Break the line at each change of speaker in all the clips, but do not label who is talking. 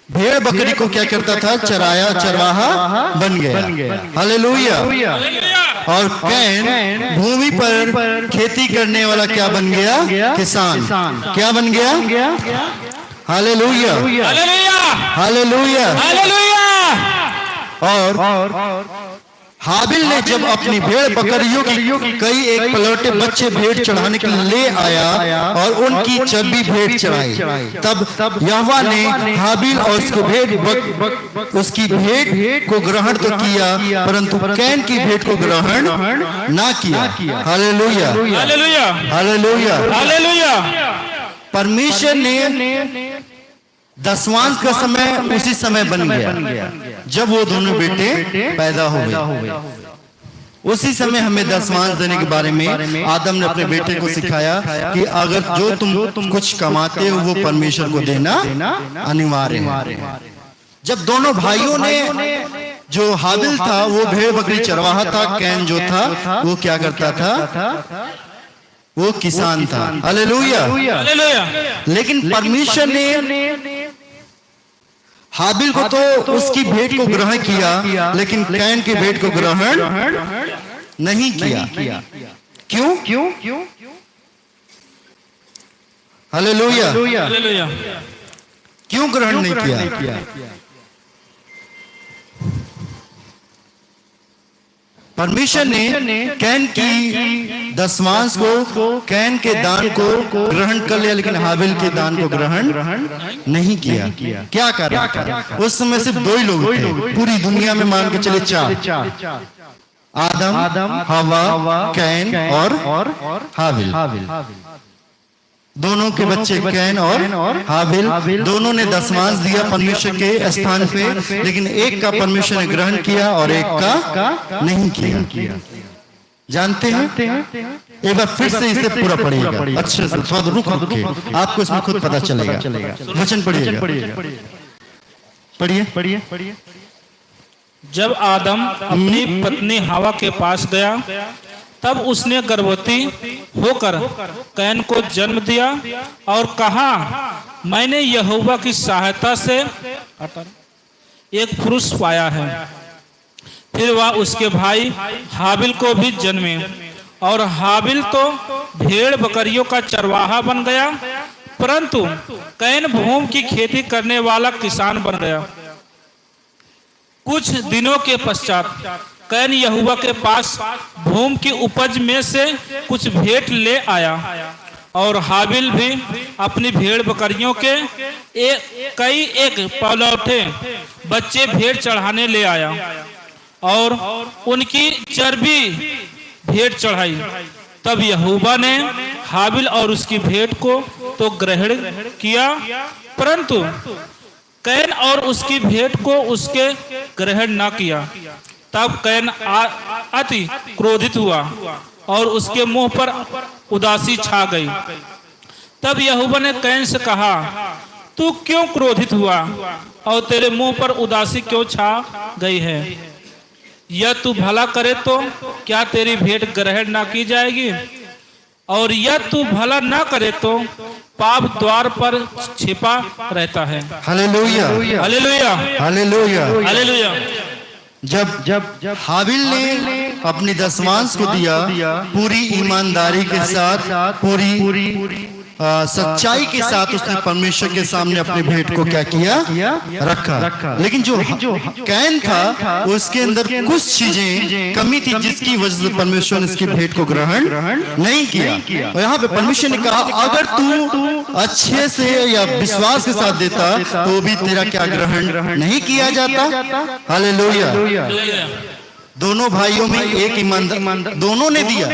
भेड़ बकरी को क्या करता था? चराया, चरवाहा बन गया। हालेलुया। और कैन भूमि पर खेती करने वाला क्या बन गया? किसान। क्या बन गया? Hallelujah, hallelujah, hallelujah. और हाबिल ने जब अपनी भेड़ बकरियों की कई एक पलौटे बच्चे भेंट चढ़ाने के लिए ले आया और उनकी चर्बी भेंट चढ़ाई, तब यहोवा ने हाबिल और उसकी भेंट को ग्रहण तो किया, परंतु कैन की भेंट को ग्रहण ना किया। Hallelujah, hallelujah, hallelujah, hallelujah. परमेश्वर ने दसवांश का समय उसी समय बन गया जब वो दोनों बेटे पैदा हो गए। उसी समय हमें दसवांश देने के बारे में आदम ने अपने बेटे को सिखाया कि अगर जो तुम कुछ कमाते हो वो परमेश्वर को देना अनिवार्य है। जब दोनों भाइयों ने, जो हाबिल था वो भेड़ बकरी चरवाहा था, कैन जो था वो क्या करता था? वो किसान था। Hallelujah, hallelujah. लेकिन परमेश्वर ने हाबिल को तो उसकी भेंट को ग्रहण किया, लेकिन कैन की भेंट को ग्रहण नहीं किया। क्यों? Hallelujah, hallelujah. क्यों ग्रहण नहीं किया? परमेश्वर ने कैन की दसवांश को, कैन के दान को ग्रहण कर लिया, लेकिन हाबिल के दान को ग्रहण नहीं किया। क्या कारण? उस समय सिर्फ दो ही लोग थे पूरी दुनिया में, मान के चले चार, आदम, हवा, कैन और हाबिल। दोनों के बच्चे कैन और हाबिल, दोनों ने दसवांश दिया परमेश्वर के स्थान पे, लेकिन एक का परमेश्वर ने ग्रहण किया और एक का नहीं किया। जानते हैं? एक बार फिर से इसे पूरा पढ़िएगा अच्छे से, थोड़ा रुक के, आपको इसमें खुद पता चलेगा। वचन पढ़िएगा, पढ़िए।
जब आदम अपनी पत्नी हवा के पास गया, तब उसने गर्भवती होकर कैन को जन्म दिया और कहा, मैंने यहोवा की सहायता से एक पुरुष पाया है। फिर वह उसके भाई हाबिल को भी जन्मे, और हाबिल तो भेड़ बकरियों का चरवाहा बन गया, परंतु कैन भूमि की खेती करने वाला किसान बन गया। कुछ दिनों के पश्चात कैन यहोवा के पास भूमि की उपज में से कुछ भेंट ले आया, और हाबिल भी अपनी भेड़ बकरियों के कई एक पलौठे बच्चे भेंट चढ़ाने ले आया और उनकी चर्बी भेंट चढ़ाई। तब यहोवा ने हाबिल और उसकी भेंट को तो ग्रहण किया, परंतु कैन और उसकी भेंट को उसके ग्रहण न किया। तब कैन अति क्रोधित हुआ और उसके मुंह पर उदासी छा गई। तब यहोवा ने कैन से कहा, तू क्यों क्रोधित हुआ और तेरे मुंह पर उदासी क्यों छा गई है? यह तू भला करे तो क्या तेरी भेंट ग्रहण ना की जाएगी? और यह तू भला ना करे तो पाप द्वार पर छिपा रहता है।
Hallelujah,
hallelujah,
hallelujah,
hallelujah.
जब हाबिल ने अपनी दसवांश को दिया, पूरी ईमानदारी के साथ, पूरी सच्चाई के साथ उसने परमेश्वर के सामने अपने भेंट को क्या किया? रखा। लेकिन जो कैन था उसके अंदर कुछ चीजें कमी थी, जिसकी वजह से परमेश्वर ने इसकी भेंट को ग्रहण नहीं किया। और यहाँ पे परमेश्वर ने कहा, अगर तू अच्छे से या विश्वास के साथ देता तो भी तेरा क्या ग्रहण नहीं किया जाता। हालेलुया। दोनों भाइयों में एक ईमानदार, दोनों ने दिया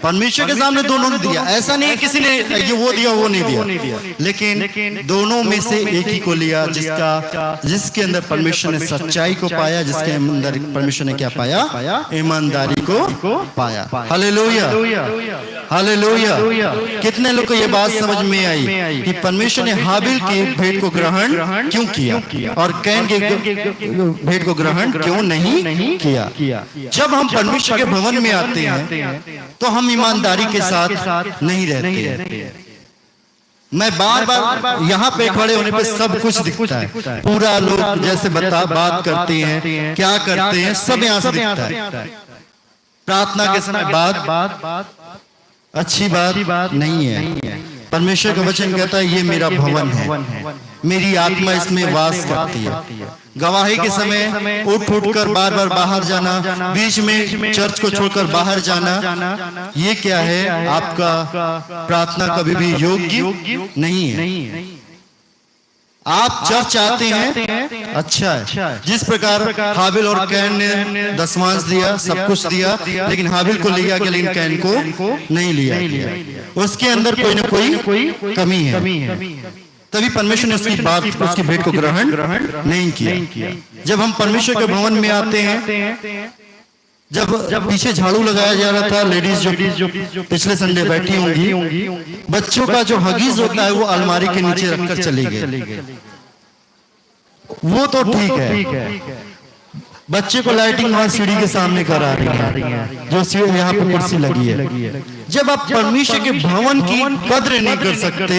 परमेश्वर के सामने, दोनों ने दिया। ऐसा नहीं है किसी ने ये वो दिया वो नहीं दिया, लेकिन दोनों में से एक ही को लिया, जिसके अंदर परमेश्वर ने सच्चाई को पाया, जिसके अंदर परमेश्वर ने क्या पाया? ईमानदारी को पाया। Hallelujah, hallelujah. कितने लोग को ये बात समझ में आई कि परमेश्वर ने हाबिल की भेंट को ग्रहण क्यों किया और कैन के भेंट को ग्रहण क्यों नहीं किया? जब हम परमेश्वर के भवन में आते हैं तो हम ईमानदारी के साथ नहीं रहते। मैं बार बार यहाँ पे खड़े होने पे सब कुछ दिखता है, पूरा लोग जैसे बात करते हैं, क्या करते हैं, सब यहाँ से दिखता है। प्रार्थना के समय बात अच्छी बात नहीं है। परमेश्वर का वचन कहता है ये मेरा भवन है, मेरी आत्मा इसमें वास करती है। गवाही के समय उठ कर बार बार बाहर जाना, बीच में चर्च को छोड़कर बाहर जाना, ये क्या है? आपका प्रार्थना कभी भी योग्य नहीं है। आप चर्च आते हैं, अच्छा है। जिस प्रकार हाबिल और कैन ने दशमांश दिया, सब कुछ दिया, लेकिन हाबिल को लिया गया लेकिन कैन को नहीं लिया गया। उसके अंदर कोई ना कोई कमी है। तभी परमेश्वर ने उसकी भेंट को ग्रहण नहीं किया। जब हम परमेश्वर के भवन में आते हैं, जब पीछे झाड़ू लगाया जा रहा था, लेडीज जो पिछले संडे बैठी होंगी, बच्चों का जो हगीज होता है वो अलमारी के नीचे रखकर चले गए। वो तो ठीक है, बच्चे को लाइटिंग वहां सीढ़ी के सामने करा रही है, जो सीढ़ी यहाँ पे कुर्सी लगी है। जब आप परमेश्वर के भवन की कद्र नहीं कर सकते,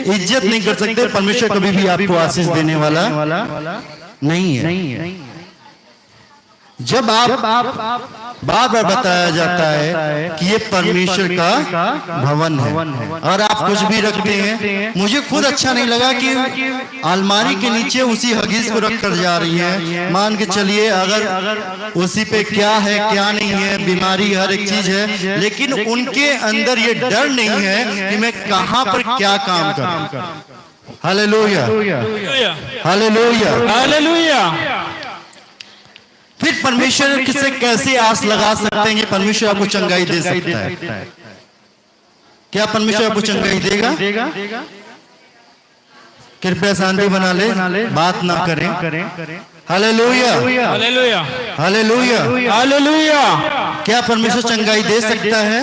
इज्जत नहीं कर सकते, परमेश्वर कभी भी आपको आशीष देने वाला नहीं है। जब आप बार बार बताया जाता है कि ये परमेश्वर का भवन है और आप कुछ भी रखते हैं, मुझे खुद अच्छा नहीं लगा कि अलमारी के नीचे उसी हगीज को रख कर जा रही है। मान के चलिए अगर उसी पे क्या है क्या नहीं है, बीमारी हर एक चीज है, लेकिन उनके अंदर ये डर नहीं है कि मैं कहां पर क्या काम करूं। Hallelujah, hallelujah, hallelujah. फिर परमेश्वर से कैसे आस लगा सकते हैं कि परमेश्वर आपको चंगाई दे सकता है? क्या परमेश्वर आपको चंगाई देगा? कृपया शांति बना ले, बात ना करें। Hallelujah, hallelujah, hallelujah, hallelujah. क्या परमेश्वर चंगाई दे सकता है?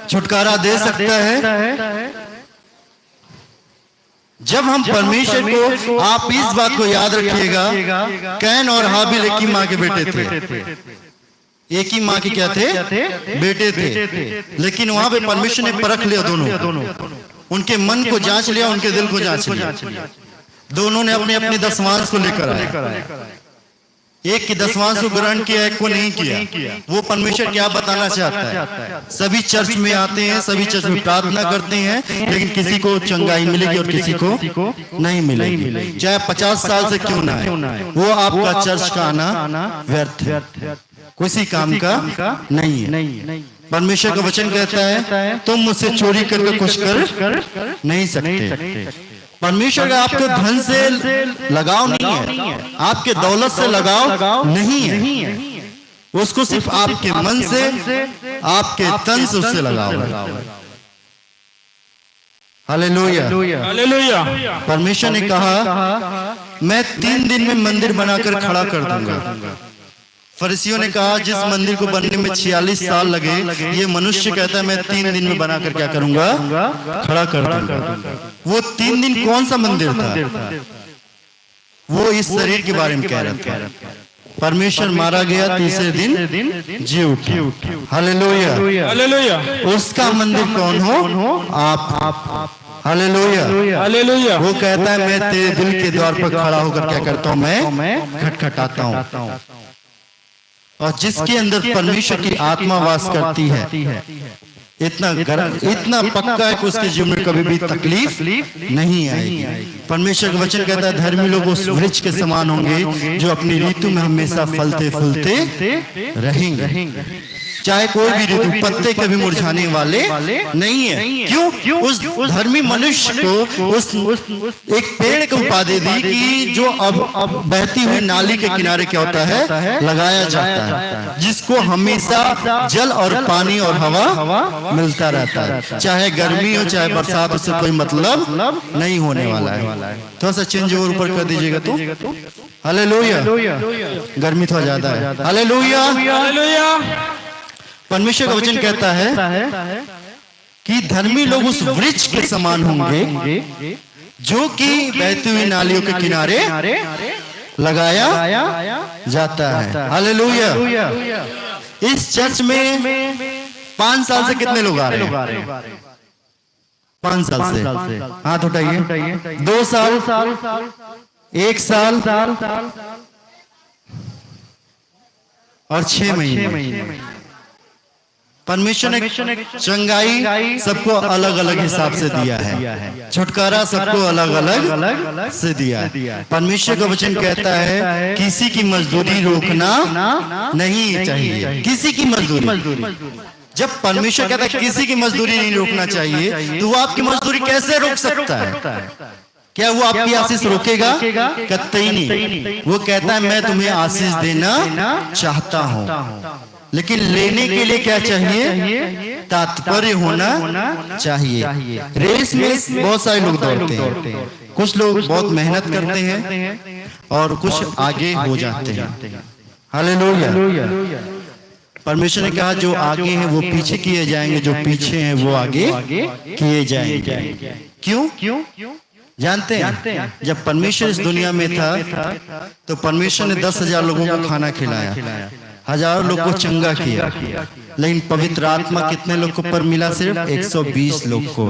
छुटकारा दे सकता है? जब हम परमेश्वर को, आप इस बात को याद रखिएगा, कैन और हाबिल एक ही माँ के बेटे थे, एक ही माँ के क्या थे? बेटे थे। लेकिन वहां पे परमेश्वर ने परख लिया दोनों, उनके मन को जांच लिया, उनके दिल को जांच लिया। दोनों ने अपने अपने दशमांश को लेकर आए। एक की दशमांश को ग्रहण किया, एक को नहीं किया। वो परमेश्वर क्या बताना चाहता है? सभी चर्च में आते हैं, सभी चर्च में प्रार्थना करते हैं, लेकिन किसी को चंगाई मिलेगी और किसी को नहीं मिलेगी। चाहे 50 साल से क्यों ना है, वो आपका चर्च का आना व्यर्थ है, किसी काम का नहीं है। परमेश्वर का वचन कहता है तुम मुझसे चोरी करके कुछ कर नहीं सकते। परमेश्वर का आपके धन से लगाव नहीं है, आपके दौलत से लगाव नहीं है, उसको सिर्फ आपके मन से, आपके तन से उससे लगाव है। Hallelujah, hallelujah. परमेश्वर ने कहा मैं 3 दिन में मंदिर बनाकर खड़ा कर दूंगा। फरीसियों ने कहा जिस मंदिर को बनने में 46 साल लगे, ये मनुष्य कहता है मैं 3 दिन में बनाकर क्या करूंगा? खड़ा कर दूंगा। वो 3 दिन कौन सा मंदिर था? वो इस शरीर के बारे में कह रहा था। परमेश्वर मारा गया, तीसरे दिन जी उठा। Hallelujah, hallelujah. उसका मंदिर कौन हो? आप। Hallelujah, hallelujah. वो कहता है मैं तेरे दिल के द्वार पर खड़ा होकर क्या करता हूँ? मैं खटखटाता हूँ। और जिसके अंदर परमेश्वर की आत्मा वास करती है, इतना पक्का है कि उसके जीवन में कभी भी तकलीफ नहीं आएगी। परमेश्वर का वचन कहता है धर्मी लोग उस वृक्ष के समान होंगे जो अपनी ऋतु में हमेशा फलते फूलते रहेंगे। चाहे कोई भी ऋतु, पत्ते कभी मुरझाने वाले नहीं है। क्यों? उस धर्मी मनुष्य को उस एक पेड़ को उपाधि दी कि जो अब बहती हुई नाली के किनारे क्या होता है? लगाया जाता है, जिसको हमेशा जल और पानी और हवा मिलता रहता है। चाहे गर्मी हो चाहे बरसात, उससे कोई मतलब नहीं होने वाला है। थोड़ा सा चेंज और ऊपर कर दीजिएगा तो। हालेलुया, गर्मी थोड़ा ज्यादा है। Hallelujah, hallelujah. परमेश्वर का वचन कहता है कि धर्मी लोग उस वृक्ष के समान होंगे जो कि बहती हुई नालियों के किनारे लगाया जाता है। हालेलुया। इस चर्च में 5 साल से कितने लोग आ रहे हैं? 5 साल से। हाथ उठाइए। 2 साल, 1 साल और 6 महीने। परमेश्वर ने चंगाई सबको अलग अलग हिसाब से दिया है, छुटकारा सबको अलग अलग से दिया है। परमेश्वर का वचन कहता है किसी की मजदूरी रोकना नहीं चाहिए, किसी की मजदूरी। जब परमेश्वर कहता है किसी की मजदूरी नहीं रोकना चाहिए, तो वो आपकी मजदूरी कैसे रोक सकता है? क्या वो आपकी आशीष रोकेगा? कतई नहीं। वो कहता है मैं तुम्हें आशीष देना चाहता हूं, लेकिन लेने के लिए क्या चाहिए? तात्पर्य होना चाहिए। रेस में बहुत सारे लोग दौड़ते हैं, कुछ लोग बहुत मेहनत करते हैं और कुछ आगे हो जाते हैं। हालेलुया। परमेश्वर ने कहा जो आगे हैं वो पीछे किए जाएंगे, जो पीछे हैं वो आगे किए जाएंगे। क्यों? जानते हैं जब परमेश्वर इस दुनिया में था तो परमेश्वर ने 10,000 लोगों को खाना खिलाया, हजारों लोग को चंगा किया, लेकिन पवित्र आत्मा कितने लोग को पर मिला? सिर्फ 120 लोग को।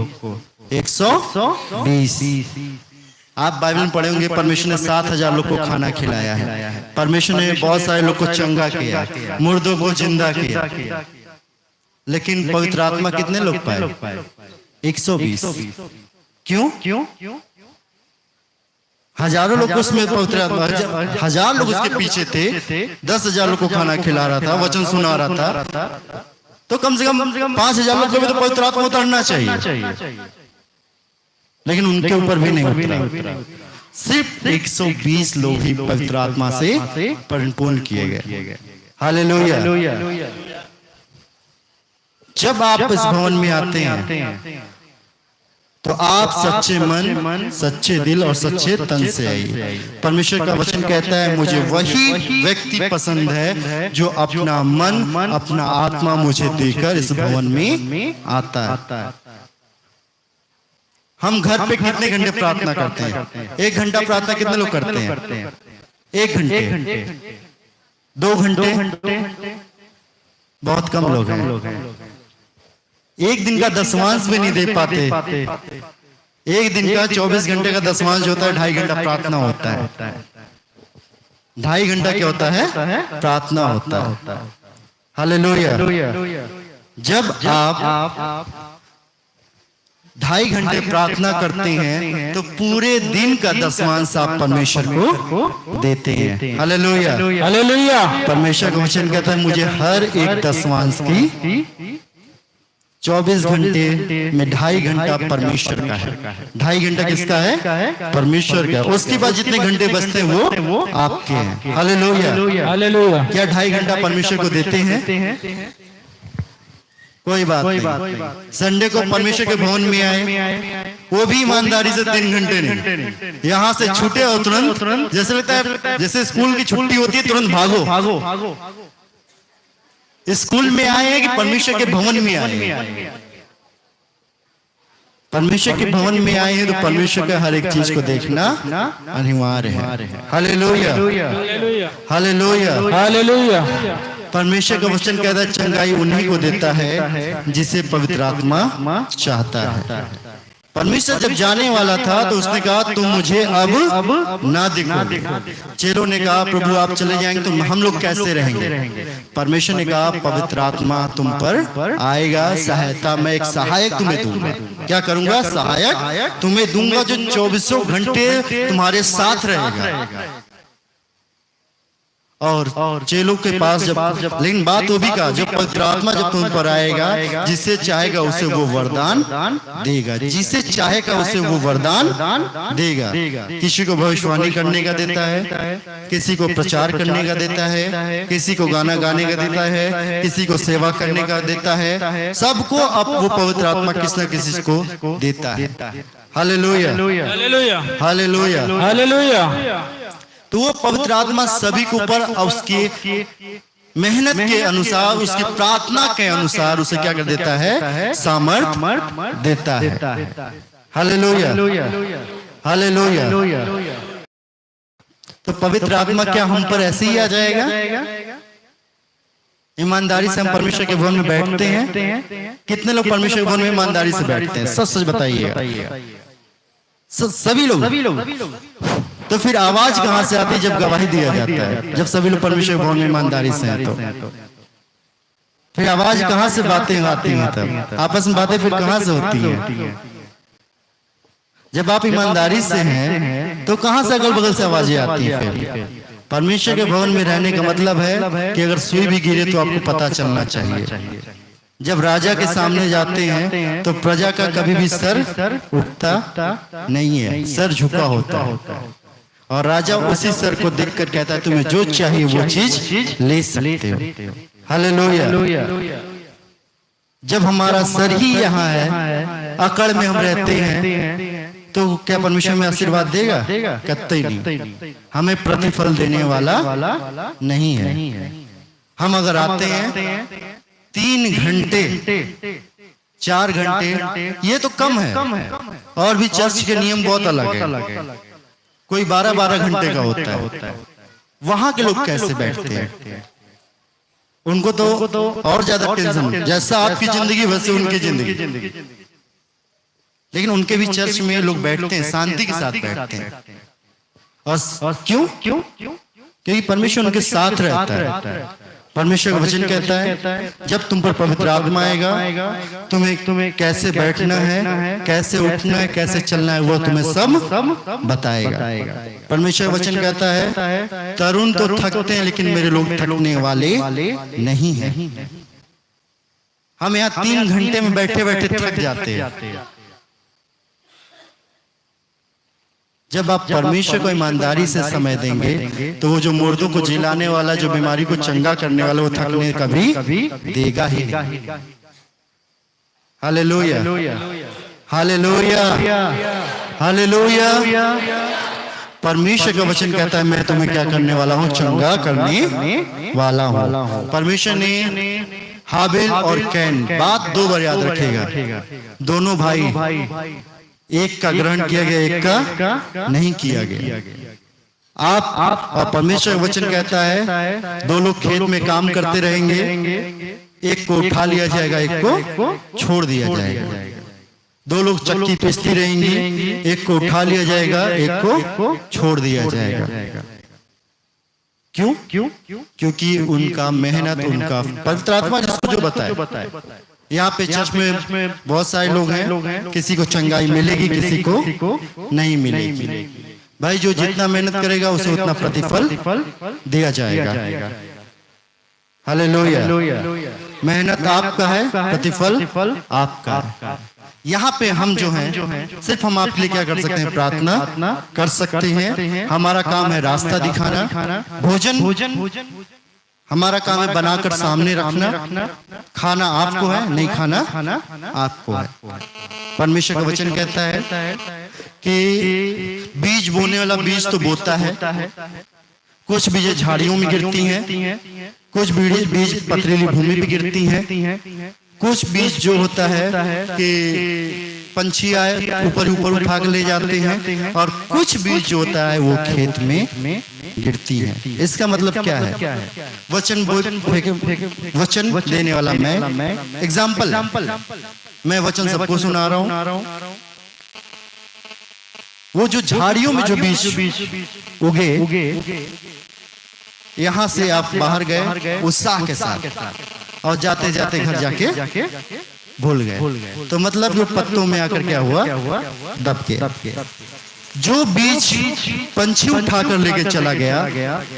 120। आप बाइबल में पढ़े होंगे परमेश्वर ने 7,000 लोग को खाना खिलाया है। परमेश्वर ने बहुत सारे लोग को चंगा किया, मुर्दों को जिंदा किया, लेकिन पवित्र आत्मा कितने लोग पाए? 120। क्यों? हजारों लोग उसमें पवित्र आत्मा, 1000 लोग उसके पीछे थे, 10,000 लोग को खाना खिला रहा था, वचन सुना रहा था, तो कम से कम 5,000 लोग को भी तो पवित्र आत्मा उतरना चाहिए, लेकिन उनके ऊपर भी नहीं उतरा। सिर्फ 120 लोग ही पवित्र आत्मा से परिपूर्ण किए गए। हालेलुया। जब आप इस भवन में आते हैं तो आप सच्चे मन, सच्चे दिल और सच्चे तन से आइए। परमेश्वर का वचन कहता है मुझे वही व्यक्ति पसंद है जो अपना मन, अपना आत्मा मुझे देकर इस भवन में आता है। हम घर पे कितने घंटे प्रार्थना करते हैं? 1 घंटा प्रार्थना कितने लोग करते हैं? 1 घंटे, 2 घंटे, बहुत कम लोग हैं। एक दिन का दसवांश भी नहीं दे पाते। एक दिन का 24 घंटे का दसवांश होता है, 2.5 घंटा प्रार्थना होता है। 2.5 घंटा क्या होता है? प्रार्थना होता है। हालेलुया। जब आप 2.5 घंटे प्रार्थना करते हैं तो पूरे दिन का दसवांश आप परमेश्वर को देते हैं। हालेलुया।
हालेलुया।
परमेश्वर का वचन कहता है मुझे हर एक दसवांश की 24 घंटे में 2.5 घंटा परमेश्वर का है। 2.5 घंटा किसका है? परमेश्वर का। उसके बाद जितने घंटे बचते हैं वो आपके हैं। हालेलुया।
हालेलुया।
क्या 2.5 घंटा परमेश्वर को देते हैं? कोई बात नहीं। संडे को परमेश्वर के भवन में आए, वो भी ईमानदारी से 3 घंटे नहीं, यहाँ से छूटे और तुरंत, जैसे लगता है जैसे स्कूल की छुट्टी होती है तुरंत भागो। स्कूल में आए हैं कि परमेश्वर के भवन में आए हैं? परमेश्वर के भवन में आए हैं तो परमेश्वर का हर एक चीज को देखना अनिवार्य है। हालेलुया। हालेलुया।
हालेलुया।
परमेश्वर का वचन कहता है चंगाई उन्हीं को देता है जिसे पवित्र आत्मा चाहता है। परमेश्वर जब जाने वाला था तो उसने कहा तुम मुझे अब ना दिखो। चेलों ने कहा प्रभु आप चले जाएंगे तो हम लोग कैसे रहेंगे? परमेश्वर ने कहा पवित्र आत्मा तुम पर आएगा, सहायता, मैं एक सहायक तुम्हें दूंगा। क्या करूंगा? सहायक तुम्हें दूंगा जो 24 घंटे तुम्हारे साथ रहेगा। और चेलों के पास जब लेकिन बात वो भी कहा जब पवित्र आत्मा जब तुम पर आएगा, जिसे चाहेगा उसे वो वरदान देगा, जिसे चाहेगा उसे वो वरदान देगा। किसी को भविष्यवाणी करने का देता है, किसी को प्रचार करने का देता है, किसी को गाना गाने का देता है, किसी को सेवा करने का देता है। सबको अब वो पवित्र आत्मा किसी न किसी को देता है। हालेलुया।
हालेलुया।
हालेलुया।
हालेलुया।
तो वो पवित्र आत्मा सभी के ऊपर उसकी मेहनत के अनुसार, उसकी प्रार्थना के अनुसार उसे क्या कर देता है? सामर्थ देता है। हालेलुया। हालेलुया। तो पवित्र आत्मा क्या हम पर ऐसे ही आ जाएगा? ईमानदारी से हम परमेश्वर के भवन में बैठते हैं? कितने लोग परमेश्वर के भवन में ईमानदारी से बैठते हैं? सच सच बताइएगा। सभी लोग। तो फिर आवाज कहां से आती है जब गवाही दिया जाता है? जब सभी लोग परमेश्वर के भवन में ईमानदारी से हैं तो फिर आवाज कहां से बातें आती हैं? तब आपस में बातें फिर कहां से होती हैं? जब आप ईमानदारी से हैं तो कहां से अगल बगल से आवाजें आती हैं? फिर परमेश्वर के भवन में रहने का मतलब है कि अगर सुई भी गिरे तो आपको पता चलना चाहिए। जब राजा के सामने जाते हैं तो प्रजा का कभी भी सर उठता नहीं है, सर झुका होता है। और राजा उसी सर को देखकर कहता है तुम्हें जो चाहिए वो चीज ले सकते हो। हालेलुया। जब हमारा सर ही यहाँ है, अकड़ में हम रहते हैं, तो क्या परमेश्वर में आशीर्वाद देगा? कतई नहीं। हमें प्रतिफल देने वाला नहीं है। हम अगर आते हैं 3 घंटे 4 घंटे, ये तो कम है। और भी चर्च के नियम बहुत अलग है। कोई 12-12 घंटे का होता है। वहां के लोग कैसे बैठते हैं? उनको तो और ज्यादा टेंशन। जैसा आपकी जिंदगी वैसे उनकी जिंदगी। लेकिन उनके भी चर्च में लोग बैठते हैं, शांति के साथ बैठते हैं। और क्यों? क्योंकि परमेश्वर उनके साथ रहता है। परमेश्वर का वचन कहता है जब तुम पर पवित्र आत्मा आएगा, तुम्हें कैसे बैठना है, कैसे उठना है, कैसे चलना है, वो तुम्हें सब बताएगा। परमेश्वर का वचन कहता है तरुण तो थकते हैं लेकिन मेरे लोग थकने वाले नहीं हैं। हम यहाँ 3 घंटे में बैठे बैठे थक जाते हैं। जब आप परमेश्वर को ईमानदारी से समय देंगे तो वो जो मुर्दों को जिलाने वाला, जो बीमारी को चंगा करने वाला, वो थकने कभी देगा ही नहीं। Hallelujah, hallelujah, hallelujah. परमेश्वर का वचन कहता है मैं तुम्हें क्या करने वाला हूँ? चंगा करने वाला हूँ। परमेश्वर ने हाबिल और कैन, बात 2 बार याद रखेगा। दोनों भाई, एक का ग्रहण किया गया, एक का नहीं किया गया। आप और परमेश्वर वचन कहता है 2 लोग खेत में काम करते रहेंगे, एक को उठा लिया जाएगा, एक को छोड़ दिया जाएगा। 2 लोग चक्की पीसती रहेंगी, एक को उठा लिया जाएगा, एक को छोड़ दिया जाएगा। क्यों? क्योंकि उनका मेहनत, उनका पवित्र आत्मा जिसको जो बताए। यहाँ पे चर्च में बहुत सारे लोग हैं, किसी को चंगाई मिलेगी, किसी को नहीं मिलेगी। भाई जो जितना मेहनत करेगा उसे उतना प्रतिफल दिया जाएगा। हालेलुया। मेहनत आपका है, प्रतिफल आपका। यहाँ पे हम जो हैं सिर्फ हम आपके लिए क्या कर सकते हैं? प्रार्थना कर सकते हैं। हमारा काम है रास्ता दिखाना, भोजन हमारा काम है बनाकर सामने रखना। खाना आपको है, नहीं खाना आपको है। परमेश्वर का वचन कहता है कि बीज बोने वाला बीज तो बोता है, कुछ बीज झाड़ियों में गिरती हैं, कुछ बीज पथरीली भूमि पे गिरती हैं, कुछ बीज जो होता है कि पंछी आए ऊपर उठा के ले जाते हैं, और कुछ बीज जो होता है वो खेत में गिरती है। इसका मतलब क्या है? वचन देने वाला मैं। एग्जाम्पल, मैं वचन सबको सुना रहा हूँ। वो जो झाड़ियों में जो बीज उगे, यहाँ से आप बाहर गए उत्साह के साथ, और जाते जाते घर जाके भूल गए। तो मतलब जो पत्तों में आकर क्या हुआ? दब के। जो बीज पंछी उठाकर लेके चला गया,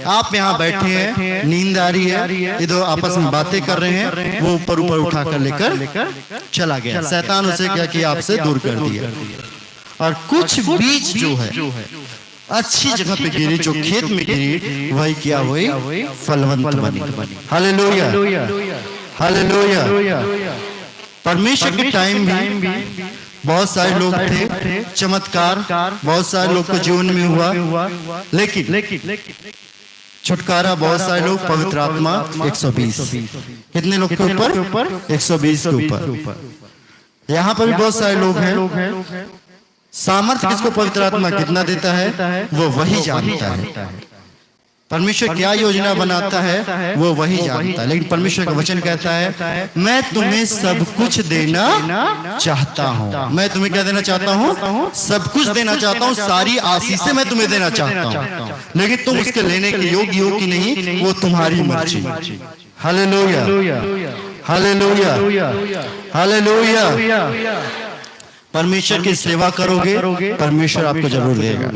आप यहाँ बैठे हैं, नींद आ रही है, इधर आपस में बातें कर रहे हैं, वो ऊपर उठाकर लेकर चला गया। शैतान उसे क्या किया? आपसे दूर कर दिया। और कुछ बीज जो है अच्छी जगह पे गिरी, जो खेत में गिरी, वही क्या हुई? फलवंत बनी। Hallelujah, hallelujah. परमेश्वर के टाइम भी बहुत सारे लोग थे, चमत्कार बहुत सारे लोग को जीवन में हुआ, लेकिन छुटकारा बहुत सारे लोग, पवित्र आत्मा 120। कितने लोग के ऊपर? 120 के ऊपर। यहाँ पर भी बहुत सारे लोग हैं। सामर्थ्य किसको पवित्र आत्मा कितना देता है वो वही जानता है। परमेश्वर क्या योजना बनाता है वो वही जानता है, लेकिन परमेश्वर का वचन कहता है मैं तुम्हें सब कुछ देना चाहता हूँ। मैं तुम्हें क्या देना चाहता हूँ? सब कुछ देना चाहता हूँ, सारी आशीषें मैं तुम्हें देना चाहता हूँ, लेकिन तुम उसके लेने के योग्य हो कि नहीं वो तुम्हारी मर्जी। Hallelujah, hallelujah, hallelujah. परमेश्वर की सेवा करोगे, परमेश्वर आपको जरूर देगा।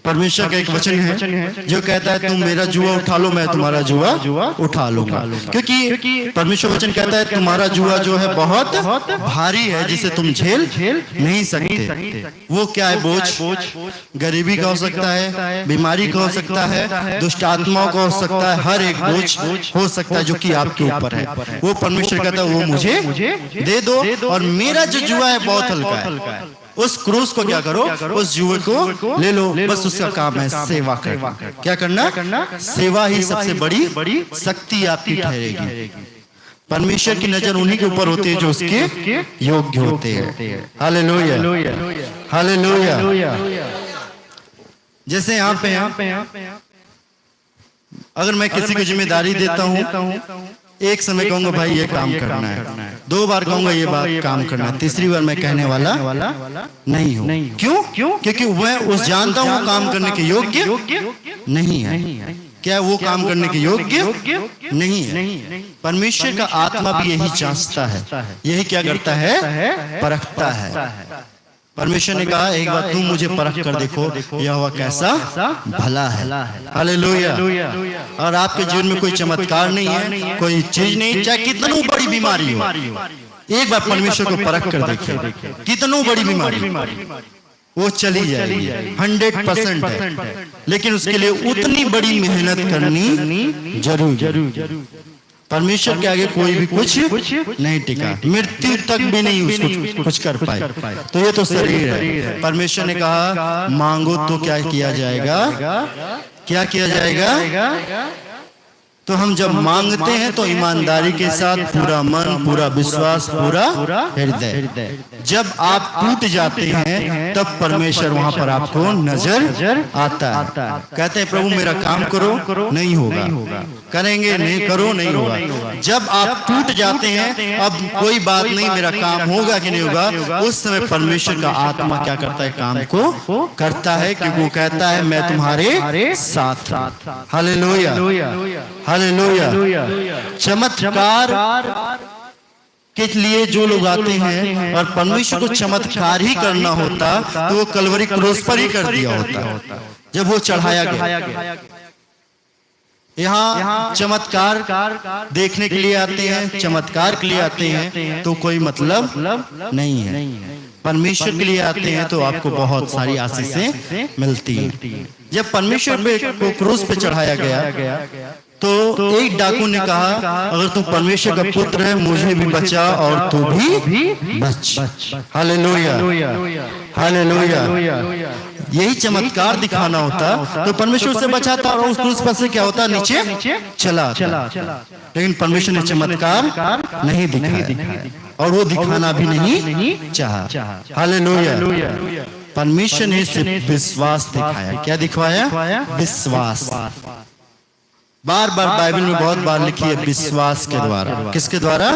परमेश्वर का एक वचन है जो कहता है तुम मेरा जुआ उठा लो, मैं तुम्हारा जुआ उठा लूंगा। क्योंकि परमेश्वर वचन कहता है तुम्हारा जुआ जो है बहुत भारी है, जिसे तुम झेल नहीं सकते। वो क्या है? बोझ। गरीबी का हो सकता है, बीमारी का हो सकता है, दुष्ट आत्माओं का हो सकता है, हर एक बोझ हो सकता है जो कि आपके ऊपर है। वो परमेश्वर कहता है वो मुझे दे दो, और मेरा जो जुआ है बहुत हल्का है। उस क्रूस को क्या करो? उस जुए को ले लो, बस उसका काम है सेवा करना। क्या करना? सेवा ही सबसे बड़ी शक्ति आपकी ठहरेगी। परमेश्वर की नजर उन्हीं के ऊपर होती है जो उसके योग्य होते हैं। Hallelujah, hallelujah. जैसे यहाँ पे अगर मैं किसी को जिम्मेदारी देता हूँ, एक समय कहूंगा भाई ये काम करना है, 2 बार कहूंगा ये बात काम करना है, तीसरी बार मैं कहने वाला नहीं हूँ। क्यों? क्योंकि मैं उस जानता हूँ काम करने के योग्य नहीं है। क्या वो काम करने के योग्य नहीं है? परमेश्वर का आत्मा भी यही जांचता है, यही क्या करता है? परखता है। परमेश्वर ने कहा एक बार तुम मुझे परख कर देखो यहोवा कैसा भला है। हालेलुया। और आपके जीवन में कोई चमत्कार नहीं है, कोई चीज नहीं, चाहे कितनी बड़ी बीमारी हो, एक बार परमेश्वर को परख कर देखिए, कितनी बड़ी बीमारी वो चली जाएगी, 100% है, लेकिन उसके लिए उतनी बड़ी मेहनत करनी जरूर। परमेश्वर के आगे कोई भी कुछ नहीं टिका, मृत्यु तक भी नहीं उसको कुछ कर पाए। तो ये तो शरीर है। परमेश्वर ने कहा मांगो तो क्या किया जाएगा? क्या किया जाएगा? तो हम जब मांगते हैं तो ईमानदारी के साथ, पूरा मन, पूरा विश्वास, पूरा हृदय। जब आप टूट जाते हैं तब परमेश्वर वहां पर आपको नजर आता है। कहते हैं प्रभु मेरा काम करो, नहीं होगा, करेंगे नहीं, करो नहीं होगा। जब आप टूट जाते हैं अब कोई बात नहीं, मेरा काम होगा कि नहीं होगा, उस समय परमेश्वर का आत्मा क्या करता है? काम को करता है, क्योंकि वो कहता है मैं तुम्हारे साथ। Hallelujah, hallelujah. चमत्कार के लिए जो लोग आते हैं और परमेश्वर को चमत्कार ही करना होता तो वो कलवरी क्रूस पर ही कर दिया होता जब वो चढ़ाया गया। यहाँ चमत्कार देखने के लिए आते हैं, चमत्कार के लिए आते हैं तो कोई मतलब नहीं है। परमेश्वर के लिए आते हैं तो आपको बहुत सारी आशीषें मिलती हैं। जब परमेश्वर को क्रूस पे चढ़ाया गया तो एक डाकू ने कहा अगर तू परमेश्वर का पुत्र है मुझे भी बचा और तू भी बच। Hallelujah, hallelujah. यही चमत्कार दिखाना होता तो परमेश्वर से बचाता और उस क्रूस पर से क्या होता? नीचे चला। लेकिन परमेश्वर ने चमत्कार नहीं दिखाया और वो दिखाना भी नहीं चाहा। हालेलुया। परमेश्वर ने सिर्फ विश्वास दिखाया। क्या दिखवाया? विश्वास। बार बार बाइबल में बहुत बार लिखी है विश्वास के द्वारा। किसके द्वारा?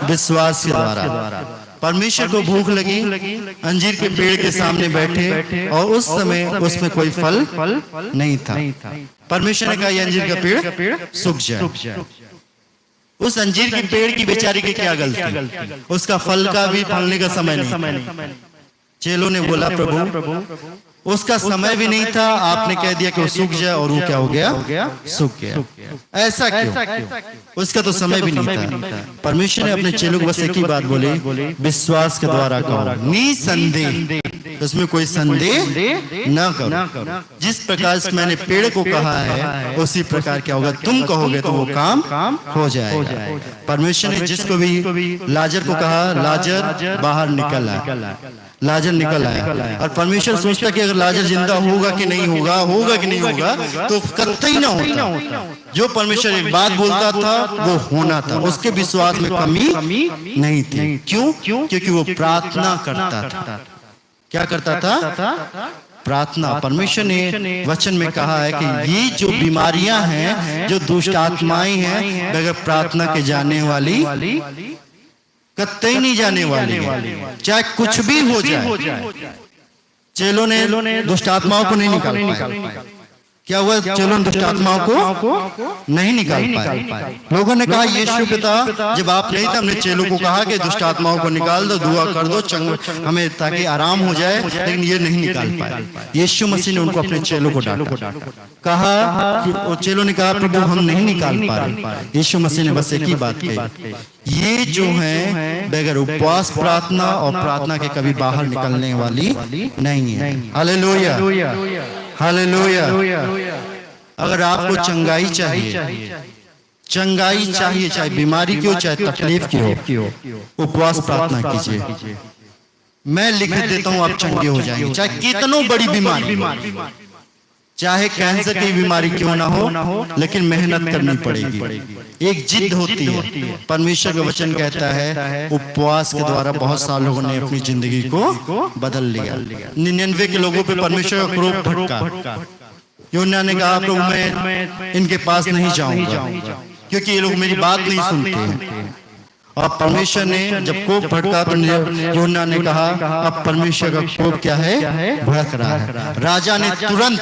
विश्वास के द्वारा। परमेश्वर को भूख लगी, अंजीर के पेड़ के सामने बैठे और उस समय उसमें कोई फल नहीं था। परमेश्वर ने कहा ये अंजीर का पेड़ सूख जाए। उस अंजीर के पेड़ की बेचारी की क्या गलती? उसका फल का भी फलने का समय नहीं। चेलों ने बोला प्रभु उसका समय भी नहीं था, आपने कह दिया कि वो सूख जाए और वो क्या हो गया? सूख गया। ऐसा क्यों? उसका तो समय भी नहीं था। परमेश्वर ने अपने चेलों को बस एक ही बात बोली, विश्वास के द्वारा करो, निसंदेह, उसमें कोई संदेह न करो। जिस प्रकार से मैंने पेड़ को कहा है उसी प्रकार क्या होगा? तुम कहोगे तो वो काम हो जाएगा। परमेश्वर ने जिसको भी लाजर को कहा लाजर बाहर निकल आया, लाजर निकल आया। और परमेश्वर सोचता कि अगर लाजर जिंदा होगा कि नहीं होगा, होगा कि नहीं होगा, तो कतई ना होता। जो परमेश्वर एक बात बोलता था वो होना था। उसके विश्वास में कमी नहीं थी। क्यों? क्योंकि वो प्रार्थना करता था। क्या करता था? प्रार्थना। परमेश्वर ने वचन में कहा है कि ये जो बीमारियां हैं, जो दुष्ट आत्माएं हैं, बगैर प्रार्थना के जाने वाली कतई नहीं जाने वाली है, चाहे कुछ भी हो जाए। चेलों ने दुष्ट आत्माओं को नहीं निकाल पाया। क्या हुआ? चेलों ने दुष्ट आत्माओं को नहीं निकाल पाए। लोगों ने कहा यीशु पिता जब आप नहीं थे, हमने चेलों को कहा कि दुष्ट आत्माओं को निकाल दो, दुआ कर दो हमें ताकि आराम हो जाए, लेकिन ये नहीं निकाल पाए। यीशु मसीह ने उनको अपने चेलों को डांटा, कहा कि चेलों ने कहा प्रभु हम नहीं निकाल पा रहे। यीशु मसीह ने बस एक ही बात कही, ये जो है बगैर उपवास प्रार्थना और प्रार्थना के कभी बाहर निकलने वाली नहीं है। Hallelujah, hallelujah. अगर आपको चंगाई चाहिए, चंगाई चाहिए, चाहे बीमारी की हो चाहे तकलीफ की हो, उपवास प्रार्थना कीजिए। मैं लिख देता हूं आप चंगे हो जाएंगे, चाहे कितनों बड़ी बीमारी, चाहे कैंसर की बीमारी क्यों ना हो, लेकिन मेहनत करनी पड़ेगी। एक जिद होती है। परमेश्वर का वचन कहता है उपवास के द्वारा बहुत सारे लोगों ने अपनी जिंदगी को बदल लिया। 99 के लोगों पे परमेश्वर का क्रोध भड़का। यूहन्ना ने कहा प्रभु मैं इनके पास नहीं जाऊंगा क्योंकि ये लोग मेरी बात नहीं सुनते हैं। और परमेश्वर ने जब कोप भड़का तो यूहन्ना ने कहा अब परमेश्वर का कोप क्या है? भड़क रहा है। राजा ने तुरंत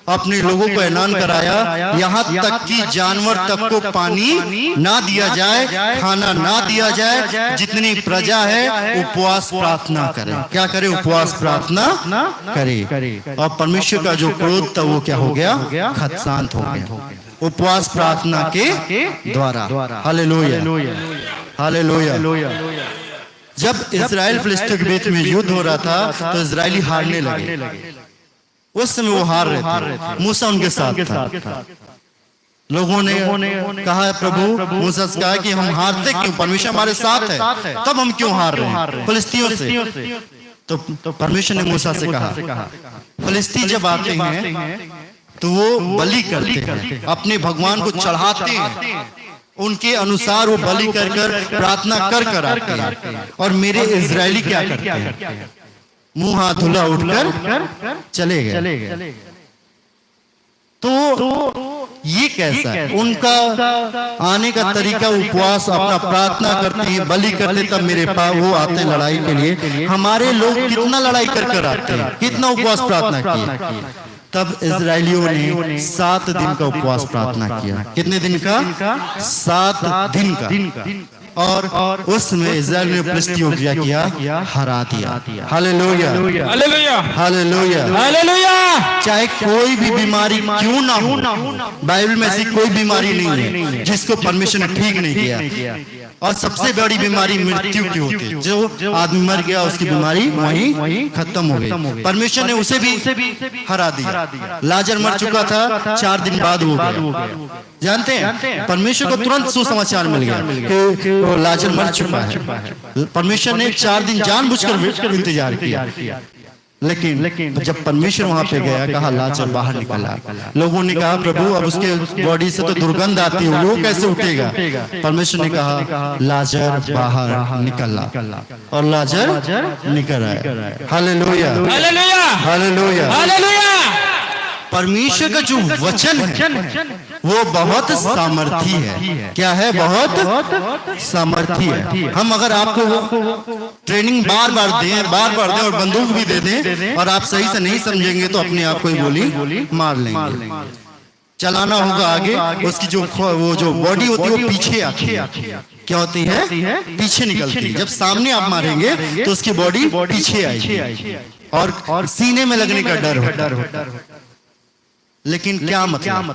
अपने लोगों को ऐलान कराया, यहाँ तक कि जानवर तक को पानी ना दिया जाए, खाना ना दिया जाए, जितनी प्रजा है उपवास प्रार्थना करे। क्या करे? उपवास प्रार्थना करे। और परमेश्वर का जो क्रोध था वो क्या हो गया? शांत हो गया उपवास प्रार्थना के द्वारा। Hallelujah, hallelujah. जब इजराइल फिलिस्तीन के बीच में युद्ध हो रहा था तो इजरायली हारने लगे। उस समय वो हार रहे थे, मूसा उनके साथ था। लोगों ने कहा प्रभु, मूसा से कहा कि हम हारते क्यों? परमेश्वर हमारे साथ है, तब हम क्यों हार रहे हैं फिलिस्तीनियों से? तो परमेश्वर ने मूसा से कहा फिलिस्ती जब आते हैं तो वो बलि करते हैं, अपने भगवान को चढ़ाते हैं, उनके अनुसार वो बलि कर प्रार्थना कर आते हैं। और मेरे इजरायली क्या करते हैं? मुंह हाथ धुला उठकर चले गए। तो ये कैसा है? उनका आने का तरीका उपवास, अपना प्रार्थना करते हैं, बलि करते, तब मेरे पास वो आते लड़ाई के लिए। हमारे लोग कितना लड़ाई कर आते हैं, कितना उपवास प्रार्थना किया। तब इजरायलियों ने 7 दिन का उपवास प्रार्थना किया। कितने दिन का? 7 दिन का। और उसमें इजराइल ने फिलिस्तियों को क्या किया? हरा दिया। Hallelujah,
hallelujah,
hallelujah,
hallelujah.
चाहे कोई भी बीमारी क्यों ना हो, बाइबल में ऐसी कोई बीमारी नहीं है जिसको परमेश्वर ने ठीक नहीं किया। और सबसे बड़ी बीमारी मृत्यु की होती है। जो आदमी मर गया उसकी बीमारी वहीं खत्म हो गई। परमेश्वर ने उसे भी हरा दिया। लाजर मर चुका था, 4 दिन बाद हो गया। जानते हैं परमेश्वर को तुरंत सुसमाचार मिल गया कि वो लाजर मर चुका है। परमेश्वर ने 4 दिन जानबूझकर इंतजार किया। लेकिन जब परमेश्वर वहां पे गया, कहा लाजर बाहर निकला। लोगों ने कहा प्रभु अब उसके बॉडी से तो दुर्गंध आती है, वो कैसे उठेगा? परमेश्वर ने कहा लाजर बाहर निकला और लाजर निकल आया। Hallelujah,
hallelujah,
hallelujah,
hallelujah.
परमेश्वर का जो वचन है वो बहुत सामर्थी है। क्या है? बहुत सामर्थी है। हम अगर आपको ट्रेनिंग बार बार दें और बंदूक भी दे दें और आप सही से नहीं समझेंगे तो अपने आप को ही गोली मार लेंगे। चलाना होगा आगे, उसकी जो बॉडी होती है वो पीछे आती है। क्या होती है? पीछे निकलती है। जब सामने आप मारेंगे तो उसकी बॉडी पीछे आएगी और सीने में लगने का डर होता है। लेकिन क्या मतलब?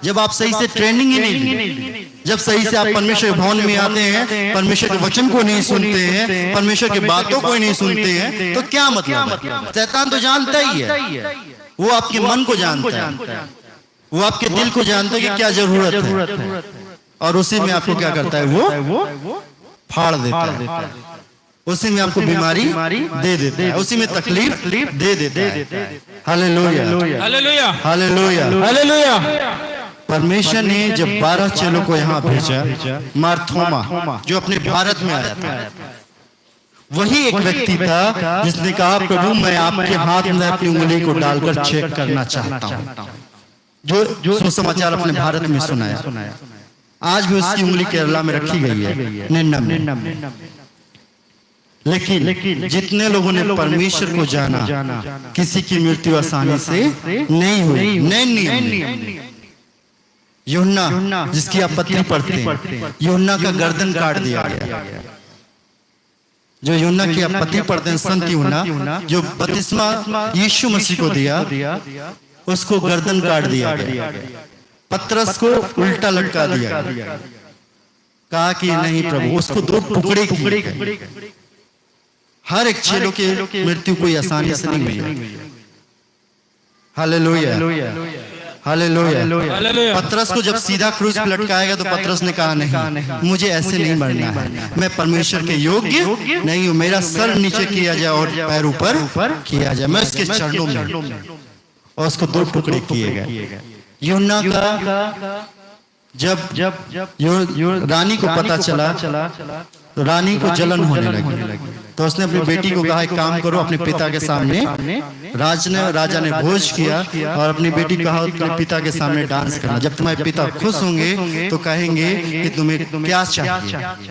जब आप सही से ट्रेनिंग ही नहीं ली, जब सही से आप परमेश्वर के भवन में आते हैं, परमेश्वर के वचन को नहीं सुनते हैं, परमेश्वर की बातों को ही नहीं सुनते हैं, तो क्या मतलब? शैतान तो जानता ही है, वो आपके मन को जानता है, वो आपके दिल को जानता है कि क्या जरूरत है, और उसी में आपको क्या करता है? वो फाड़ देता है, उसी में आपको बीमारी दे देता है, उसी में तकलीफ दे देता है। Hallelujah, hallelujah, hallelujah, hallelujah. परमेश्वर ने जब 12 चेलों को यहाँ भेजा, मार्थोमा जो अपने भारत में आया था, वही एक व्यक्ति था जिसने कहा, प्रभु मैं आपके हाथ में अपनी उंगली को डालकर चेक करना चाहता हूं। जो सुसमाचार अपने भारत में सुनाया। आज भी उसकी उंगली केरला में रखी गई है, निन्नम में। लेकिन जितने लोगों ने परमेश्वर को जाना, किसी की मृत्यु आसानी से नहीं हुई। नए नियम यूहन्ना जिसकी आप पत्री पढ़ते हैं, यूहन्ना का गर्दन काट दिया गया। जो यूहन्ना की आप पत्री पढ़ते हैं, संत यूहन्ना जो बपतिस्मा यीशु मसीह को दिया, उसको गर्दन काट दिया गया। पतरस को उल्टा लटका दिया गया। कहा कि नहीं प्रभु, उसको दो टुकड़े किए गए। हर एक चेलों की मृत्यु कोई आसानी से नहीं हुई। Hallelujah, hallelujah. पतरस को जब सीधा क्रूस पे लटकाएगा तो पतरस ने कहा, नहीं मुझे ऐसे नहीं मरना है, मैं परमेश्वर के योग्य नहीं हूं। मेरा सर नीचे किया जाए और पैर ऊपर किया जाए, मैं उसके चरणों में। और उसको दो टुकड़े किए गए। यूहन्ना का जब रानी को पता चला तो रानी को जलन होने लगी। तो उसने अपनी बेटी को कहा, एक काम करो, अपने पिता के सामने राजा ने भोज किया और अपनी बेटी को कहा, अपने पिता के सामने डांस करना। जब तुम्हारे पिता खुश होंगे तो कहेंगे कि तुम्हें क्या चाहिए।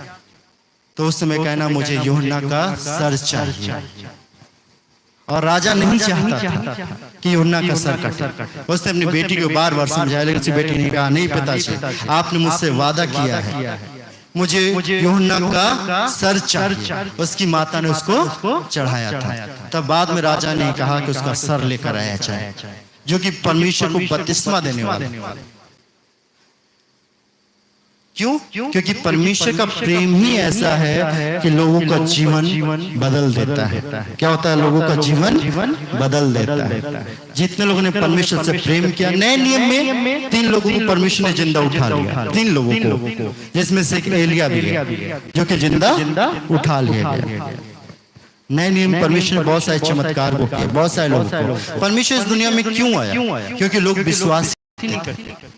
तो उस समय कहना, मुझे यूहन्ना का सर चाहिए। और राजा नहीं चाहता था कि यूहन्ना का सर कटे। उसने अपनी बेटी को बार बार समझाया, लेकिन उसकी बेटी ने कहा, नहीं पिताजी, आपने मुझसे वादा किया है, मुझे यूहन्ना का सर चाहिए। उसकी माता ने उसको चढ़ाया था। तब बाद में राजा ने कहा कि उसका सर लेकर आया जाए, जो कि परमेश्वर को बपतिस्मा देने वाला। क्यों? क्योंकि परमेश्वर का प्रेम ही ऐसा है कि लोगों का जीवन बदल देता है। क्या होता है? लोगों का जीवन बदल देता है। जितने लोगों ने परमेश्वर से प्रेम किया, नए नियम में 3 लोगों को परमेश्वर ने जिंदा उठा लिया। 3 लोगों को, जिसमें से एक एलिया भी है, जो कि जिंदा उठा लिया गया। नए नियम परमेश्वर ने बहुत सारे चमत्कार को किया, बहुत सारे लोगों को। परमेश्वर इस दुनिया में क्यों आया? क्योंकि लोग विश्वास नहीं करते,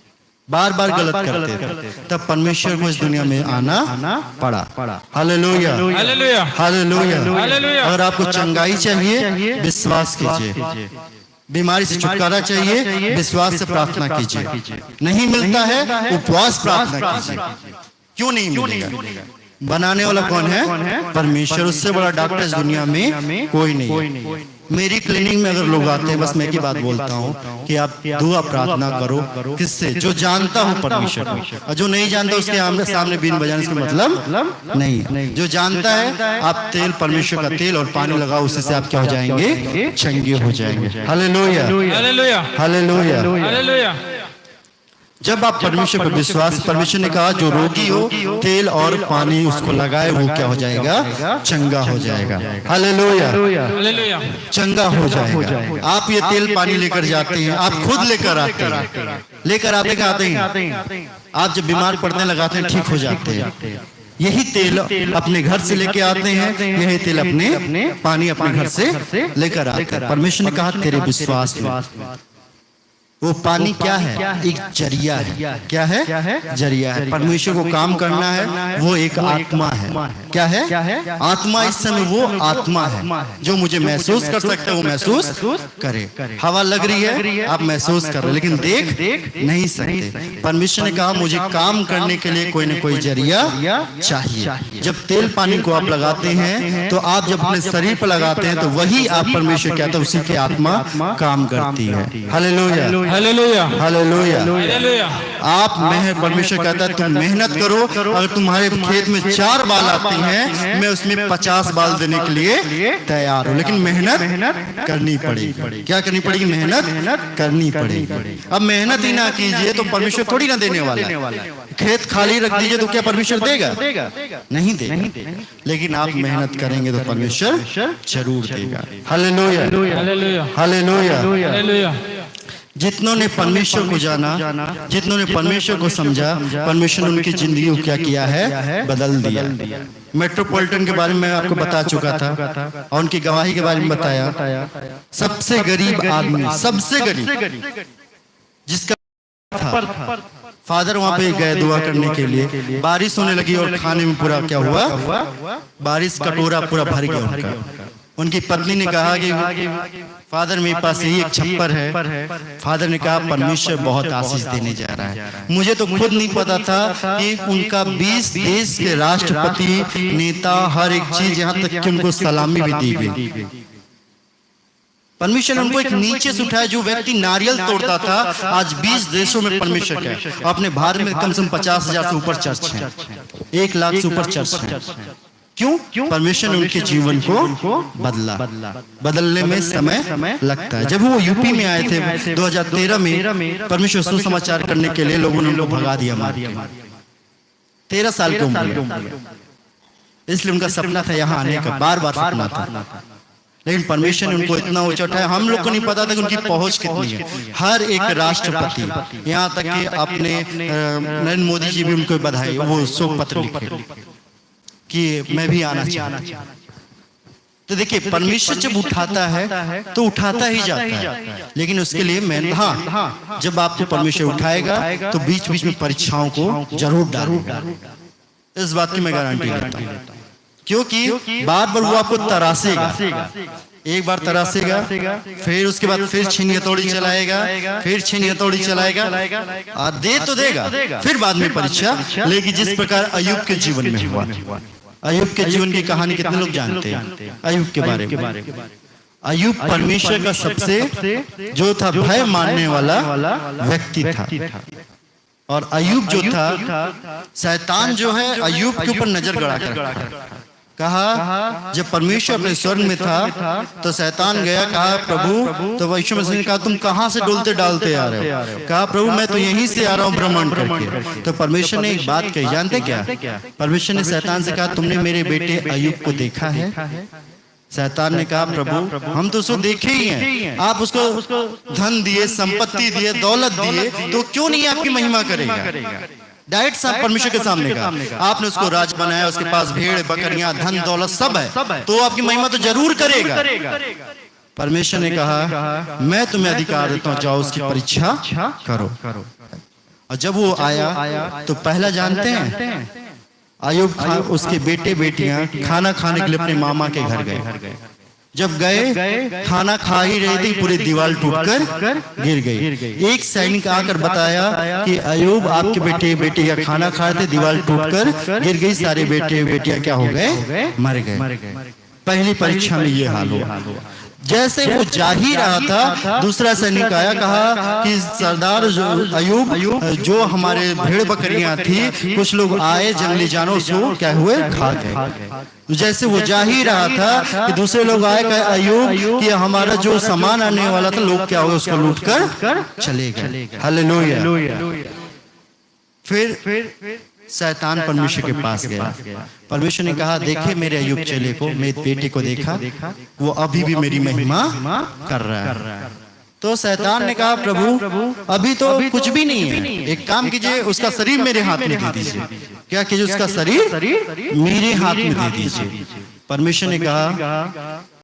बार बार गलत करते थे। तब परमेश्वर को इस दुनिया में आना पड़ा। Hallelujah,
hallelujah,
hallelujah. अगर आपको चंगाई चाहिए, विश्वास कीजिए। बीमारी से छुटकारा चाहिए, विश्वास से प्रार्थना कीजिए। नहीं मिलता है, उपवास प्रार्थना कीजिए। क्यों नहीं मिलेगा? बनाने वाला कौन है? परमेश्वर। उससे बड़ा डॉक्टर इस दुनिया में कोई नहीं है। मेरी क्लिनिक में अगर लोग आते हैं, बस मैं की बात बोलता हूँ कि आप दुआ प्रार्थना करो। किससे? जो जानता हूँ परमेश्वर को। और जो नहीं जानता उसके सामने बीन बजाने से मतलब नहीं। जो जानता है, आप तेल, परमेश्वर का तेल और पानी लगाओ, उससे आप क्या हो जाएंगे? चंगे हो जाएंगे। Hallelujah,
hallelujah,
hallelujah,
hallelujah.
जब आप परमेश्वर पर विश्वास, परमेश्वर ने कहा जो रोगी हो, तेल और पानी उसको लगाए, वो क्या हो जाएगा? चंगा हो जाएगा। Hallelujah,
hallelujah.
चंगा हो जाएगा। आप ये तेल पानी लेकर जाते हैं, आप खुद लेकर आते हैं, लेकर आते हैं। आप जब बीमार पड़ने लगाते हैं, ठीक हो जाते हैं। यही तेल अपने घर से लेके आते हैं, यही तेल अपने पानी अपने घर से लेकर आते हैं। परमेश्वर ने कहा तेरे विश्वास में। वो पानी क्या है? एक जरिया है। क्या है? जरिया है। परमेश्वर को काम करना है, वो एक आत्मा है। क्या है? आत्मा। इस समय वो आत्मा है जो मुझे महसूस कर सकता है, वो महसूस करे। हवा लग रही है, आप महसूस कर रहे, लेकिन देख नहीं सकते। परमेश्वर ने कहा मुझे काम करने के लिए कोई न कोई जरिया चाहिए। जब तेल पानी को आप लगाते हैं, तो आप जब अपने शरीर पर लगाते हैं, तो वही आप परमेश्वर कहते हैं, उसी की आत्मा काम करती है। Hallelujah,
hallelujah,
hallelujah,
hallelujah.
आप परमेश्वर कहता है तुम मेहनत करो। अगर तुम्हारे खेत में 4 बाल आते हैं, मैं उसमें 50 बाल देने के लिए तैयार हूँ, लेकिन मेहनत करनी पड़ेगी। क्या करनी पड़ेगी? मेहनत करनी पड़ेगी। अब मेहनत ही ना कीजिए तो परमेश्वर थोड़ी ना देने वाला है। खेत खाली रख दीजिए तो क्या परमेश्वर देगा? नहीं देगा। लेकिन आप मेहनत करेंगे तो परमेश्वर जरूर देगा। Hallelujah,
hallelujah,
hallelujah,
hallelujah.
जितनों ने परमेश्वर को जाना, जितनों ने परमेश्वर को समझा, परमेश्वर ने उनकी जिंदगी को क्या किया है? बदल दिया। मेट्रोपॉलिटन के बारे में आपको बता चुका था और उनकी गवाही के बारे में बताया। सबसे गरीब आदमी, सबसे गरीब, जिसका था फादर वहां पे गए दुआ करने के लिए। बारिश होने लगी और खाने में पूरा क्या हुआ, बारिश कटोरा पूरा भर गया उनका। उनकी पत्नी ने कहा कि फादर मेरे पास यही एक छप्पर है। फादर ने कहा परमेश्वर बहुत आशीष देने जा रहा है। मुझे तो खुद नहीं पता था कि उनका 20 देश के राष्ट्रपति, नेता, हर एक चीज, यहाँ तक कि उनको सलामी भी दी गई। परमेश्वर ने उनको एक नीचे से उठाया। जो व्यक्ति नारियल तोड़ता था, आज 20 देशों में परमेश्वर का, अपने भारत में कम से कम 50,000 से ऊपर चर्च हैं, 1 लाख से ऊपर चर्च हैं। क्यों? परमेश्वर ने उनके जीवन को बदलने में समय लगता है। जब वो यूपी में आए थे 2013 में, परमेश्वर सुसमाचार करने के लिए लोगों ने उनको भगा दिया मार के। 13 साल की उम्र में, इसलिए उनका सपना था यहाँ आने का, बार बार सपना था। लेकिन परमेश्वर ने उनको इतना ऊंचा उठाया, हम लोग को नहीं पता था कि उनकी पहुंच कितनी है। हर एक राष्ट्रपति, यहाँ तक कि अपने नरेंद्र मोदी जी भी उनको बधाई, वो शोक पत्र लिखे कि मैं भी आना चाहता। तो देखिए, परमेश्वर जब उठाता है तो उठाता ही जाता है, लेकिन उसके लिए मेहनत। हाँ, जब आपको परमेश्वर उठाएगा तो बीच बीच में परीक्षाओं को जरूर डालेगा, इस बात की मैं गारंटी देता हूँ। क्योंकि बार बार वो आपको तरासेगा। एक बार तरासेगा, फिर उसके बाद फिर छीनी हथौड़ी चलाएगा, फिर छीनी हथौड़ी चलाएगा, और दे तो देगा, फिर बाद में परीक्षा लेगी। जिस प्रकार अय्यूब के जीवन में हुआ। अय्यूब के जीवन की कहानी कितने लोग जानते हैं अय्यूब के बारे में? अय्यूब परमेश्वर का सबसे जो था भय मानने वाला व्यक्ति था। और अय्यूब जो था, शैतान जो है अय्यूब के ऊपर नजर गड़ा कर कहा, जब परमेश्वर अपने स्वर्ग में था तो शैतान गया, कहा प्रभु, तो ईश्वर मसीह ने कहा तुम कहां से डोलते डालते आ रहे हो? कहा प्रभु मैं तो यहीं से आ रहा हूं भ्रमण करके। तो परमेश्वर ने एक बात कही, जानते क्या? परमेश्वर ने शैतान से कहा तुमने मेरे बेटे अय्यूब को देखा है? शैतान ने कहा प्रभु हम तो उसको देखे ही हैं, आप उसको धन दिए, संपत्ति दिए, दौलत दिए, तो क्यों नहीं आपकी महिमा करेगा? डायरेक्ट साहब परमेश्वर के सामने कहा, आपने उसको राज बनाया, उसके पास भेड़ बकरियां धन दौलत सब है, तो आपकी महिमा तो जरूर करेगा। परमेश्वर ने कहा मैं तुम्हें अधिकार देता हूं, जाओ उसकी परीक्षा करो। और जब वो आया तो पहला जानते हैं, अय्यूब उसके बेटे बेटियां खाना खाने के लिए अपने मामा के घर गए। जब गए खाना खा ही रहे थे, पूरी दीवार टूटकर गिर गई। एक सैनिक आकर बताया कि अय्यूब आपके बेटे बेटियां खाना खा रहे थे, दीवार टूटकर गिर गई, सारे बेटे बेटियां क्या हो गए? मर गए। पहली परीक्षा में ये हाल हुआ। जैसे वो जा ही रहा था, दूसरा सैनिक आया, कहा कि सरदार अय्यूब, जो हमारे भेड़ बकरियां थी, कुछ लोग आए जंगली जानवर उसको क्या हुए? खा गए। जैसे वो जा ही रहा था कि दूसरे लोग आए, कहे अय्यूब कि हमारा जो सामान आने वाला था, लोग क्या हुए? उसको लूट कर चले गए। हालेलुया। फिर शैतान परमेश्वर के पास गया। परमेश्वर ने कहा देखे मेरे अय्यूब चेले को, मेरे बेटे को देखा, वो अभी भी मेरी महिमा कर रहा है। तो शैतान ने कहा प्रभु अभी तो कुछ भी नहीं है, एक काम कीजिए, उसका शरीर मेरे हाथ में दे दीजिए। क्या कीजिए? उसका शरीर मेरे हाथ में दे दीजिए। परमेश्वर ने कहा